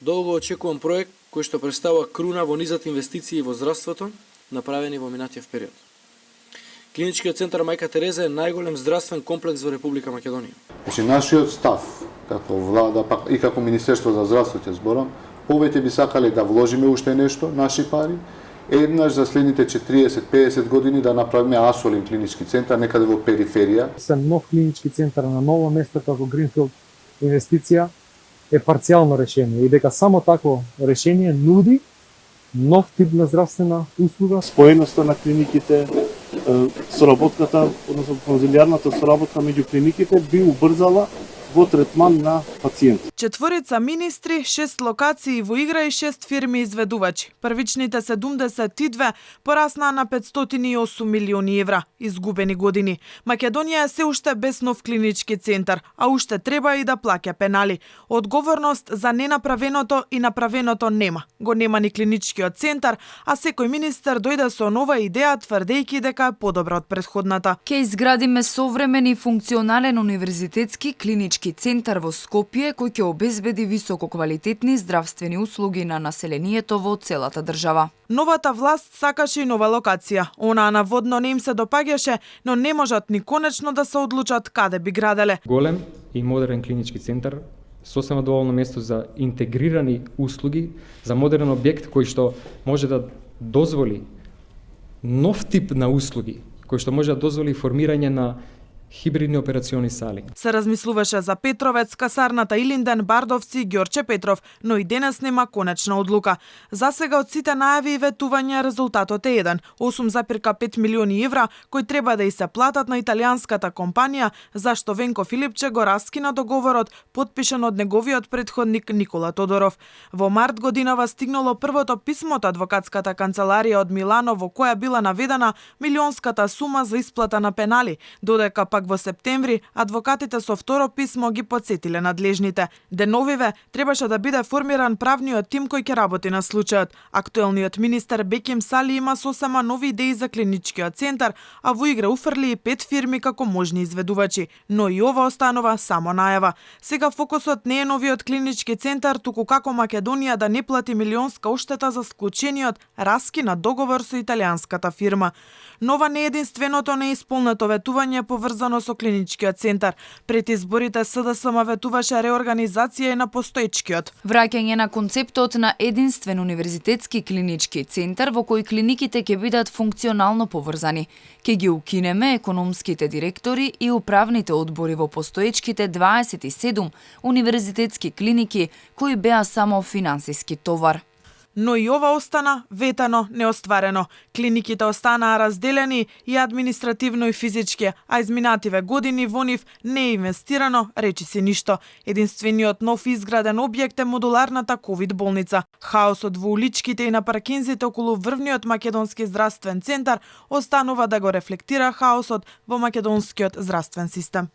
Долго очекуван проект кој што представува круна во низот инвестиции во здравството направени во минатиот период. Клиничкиот центар Мајка Тереза е најголем здравствен комплекс во Република Македонија. Значи, нашиот став, како влада, пак и како Министерство за здравството зборам, повеќе би сакале да вложиме уште нешто, наши пари, еднаш за следните 40-50 години да направиме асолен клинички центар некаде во периферија. Нов клинички центар на ново место како Гринфилд инвестиција е парцијално решение и дека само такво решение нуди нов тип на здравствена услуга. Споеноста на клиниките, соработката, односно конзилијарната соработка меѓу клиниките би убрзала во третман на пациенти. 4 министри, 6 локации во игра и 6 фирми изведувачи. Првичните 72 пораснаа на 508 милиони евра, изгубени години. Македонија е се уште без нов клинички центар, а уште треба и да плаќа пенали. Одговорност за ненаправеното и направеното нема. Го нема ни клиничкиот центар, а секој министер дојде со нова идеја тврдејќи дека е подобра од претходната. Ке изградиме современ и функционален универзитетски клинички центар во Скопје кој ќе обезбеди висококвалитетни здравствени услуги на населението во целата држава. Новата власт сакаше и нова локација. Онаа наводно не им се допаѓаше, но не можат ни конечно да се одлучат каде би граделе. Голем и модерен клинички центар, сосема доволно место за интегрирани услуги, за модерен објект кој што може да дозволи нов тип на услуги, кој што може да дозволи формирање на хибридни операциони сали. Се размислуваше за Петровец, касарната Илинден, Бардовци и Ѓорче Петров, но и денес нема конечна одлука. За сега од сите најави и ветувања резултатот е еден – 8,5 милиони евра кои треба да и се платат на италијанската компанија, зашто Венко Филипче го раскина договорот подпишан од неговиот претходник Никола Тодоров. Во март годинава стигнало првото писмо од адвокатската канцеларија од Милано во која била наведена милионската сума за исплата на пенали, додека пак во септември адвокатите со второ писмо ги потсетиле надлежните. Деновиве требаше да биде формиран правниот тим кој ќе работи на случајот. Актуелниот министер Беким Сали има сосема нови идеи за клиничкиот центар, а во игра уфрли и 5 фирми како можни изведувачи. Но и ова останува само најава. Сега фокусот не е новиот клинички центар, туку како Македонија да не плати милионска оштета за склучениот раскинат договор со италијанската фирма. Нова не е единственото неисполнето ветување поврзано со клиничкиот центар. Пред изборите СДСМ ветуваше реорганизација на постоечкиот. Враќање на концептот на единствен универзитетски клинички центар во кој клиниките ќе бидат функционално поврзани. Ке ги укинеме економските директори и управните одбори во постоечките 27 универзитетски клиники кои беа само финансиски товар. Но и ова остана ветано, неостварено. Клиниките останаа разделени и административно и физички, а изминативе години во нив не е инвестирано, речиси ништо. Единствениот нов изграден објект е модуларната ковид болница. Хаосот во уличките и на паркинзите околу врвниот македонски здравствен центар останува да го рефлектира хаосот во македонскиот здравствен систем.